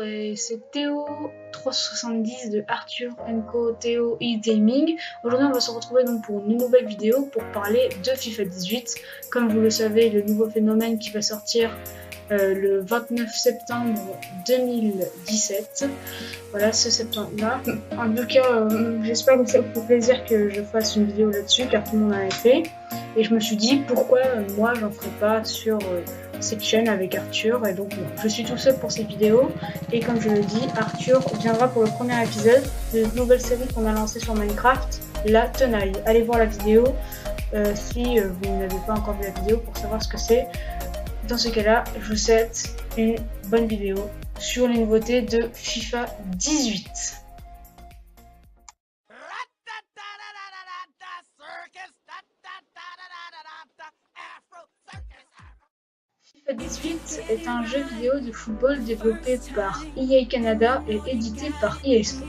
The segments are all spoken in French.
et c'est Théo370 de Arthur & Co Théo e-Gaming. Aujourd'hui on va se retrouver donc pour une nouvelle vidéo pour parler de FIFA 18. Comme vous le savez, le nouveau phénomène qui va sortir le 29 septembre 2017. Voilà, ce septembre-là. En tout cas, j'espère que ça vous fait plaisir que je fasse une vidéo là-dessus, car tout le monde en a fait. Et je me suis dit, pourquoi moi j'en ferai pas sur cette chaîne avec Arthur. Et donc, je suis tout seul pour cette vidéo. Et comme je le dis, Arthur viendra pour le premier épisode de cette nouvelle série qu'on a lancée sur Minecraft, La Tenaille. Allez voir la vidéo si vous n'avez pas encore vu la vidéo pour savoir ce que c'est. Dans ce cas-là, je vous souhaite une bonne vidéo sur les nouveautés de FIFA 18. FIFA 18 est un jeu vidéo de football développé par EA Canada et édité par EA Sports.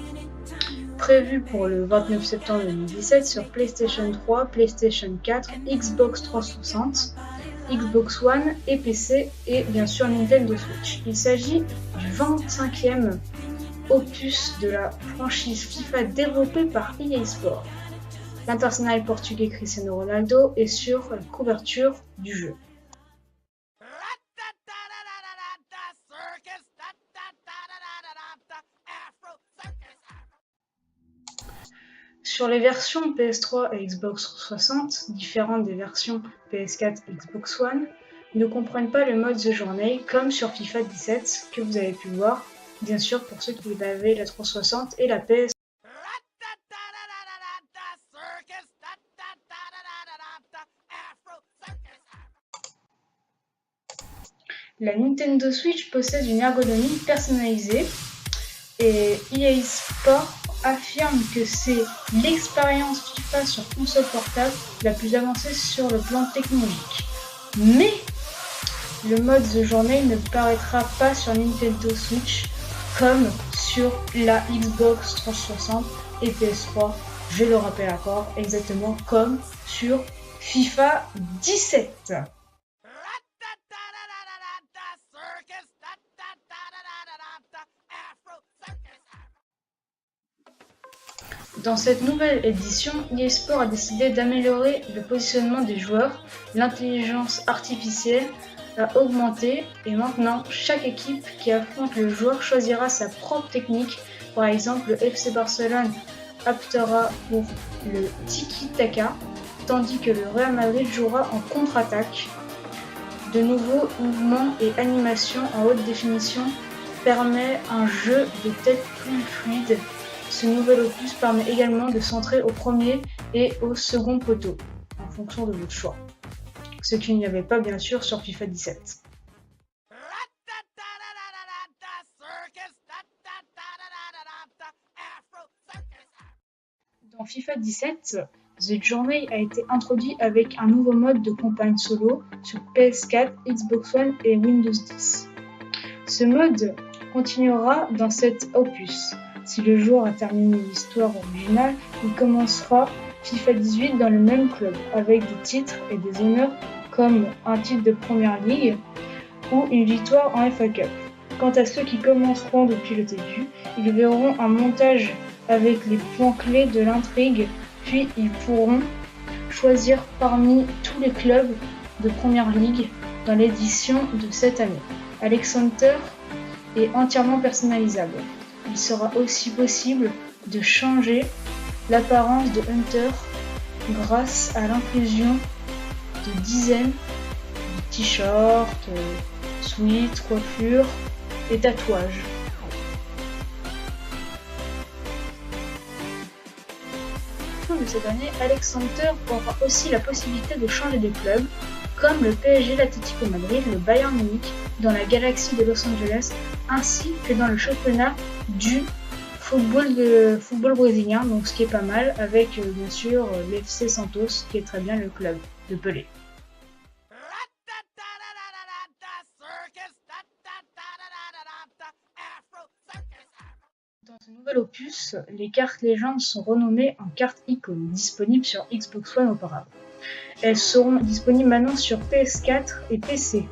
Prévu pour le 29 septembre 2017 sur PlayStation 3, PlayStation 4, Xbox 360, Xbox One et PC et bien sûr Nintendo Switch. Il s'agit du 25e opus de la franchise FIFA développée par EA Sports. L'international portugais Cristiano Ronaldo est sur la couverture du jeu. Sur les versions PS3 et Xbox 360, différentes des versions PS4 et Xbox One, ne comprennent pas le mode The Journey comme sur FIFA 17 que vous avez pu voir, bien sûr pour ceux qui avaient la 360 et la PS. La Nintendo Switch possède une ergonomie personnalisée et EA Sports affirme que c'est l'expérience FIFA sur console portable la plus avancée sur le plan technologique. Mais le mode The Journey ne paraîtra pas sur Nintendo Switch comme sur la Xbox 360 et PS3, je le rappelle encore, exactement comme sur FIFA 17. Dans cette nouvelle édition, EA Sports a décidé d'améliorer le positionnement des joueurs, l'intelligence artificielle a augmenté et maintenant chaque équipe qui affronte le joueur choisira sa propre technique. Par exemple, le FC Barcelone optera pour le tiki-taka, tandis que le Real Madrid jouera en contre-attaque. De nouveaux mouvements et animations en haute définition permettent un jeu de tête plus fluide. Ce nouvel opus permet également de centrer au premier et au second poteau, en fonction de votre choix. Ce qu'il n'y avait pas bien sûr sur FIFA 17. Dans FIFA 17, The Journey a été introduit avec un nouveau mode de campagne solo sur PS4, Xbox One et Windows 10. Ce mode continuera dans cet opus. Si le joueur a terminé l'histoire originale, il commencera FIFA 18 dans le même club, avec des titres et des honneurs comme un titre de Première Ligue ou une victoire en FA Cup. Quant à ceux qui commenceront depuis le début, ils verront un montage avec les points clés de l'intrigue, puis ils pourront choisir parmi tous les clubs de Première Ligue dans l'édition de cette année. Alexander est entièrement personnalisable. Il sera aussi possible de changer l'apparence de Hunter grâce à l'inclusion de dizaines de t-shirts, sweats, coiffures et tatouages. Fin de cette année, Alexander aura aussi la possibilité de changer de club, comme le PSG, l'Atlético Madrid, le Bayern Munich, dans la galaxie de Los Angeles, ainsi que dans le championnat du football brésilien, donc ce qui est pas mal, avec bien sûr l'FC Santos, qui est très bien le club de Pelé. Dans ce nouvel opus, les cartes légendes sont renommées en cartes icônes, disponibles sur Xbox One auparavant. Elles seront disponibles maintenant sur PS4 et PC.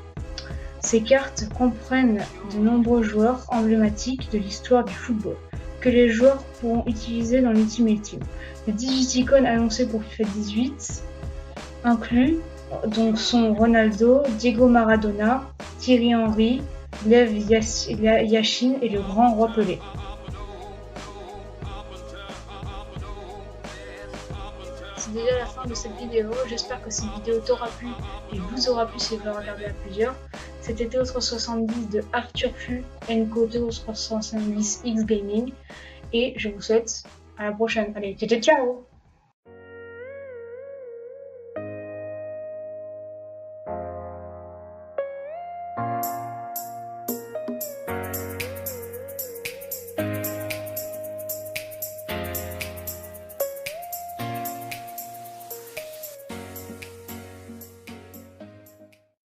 Ces cartes comprennent de nombreux joueurs emblématiques de l'histoire du football, que les joueurs pourront utiliser dans l'Ultimate Team. Les Digiticons annoncés pour FIFA 18 incluent donc sont Ronaldo, Diego Maradona, Thierry Henry, Lev Yashin et le grand roi Pelé. C'est déjà la fin de cette vidéo, j'espère que cette vidéo t'aura plu et vous aura plu si vous la regardez à plusieurs. C'était Théo370 de Arthur Fu & Théo370 X Gaming et je vous souhaite à la prochaine. Allez, ciao ciao.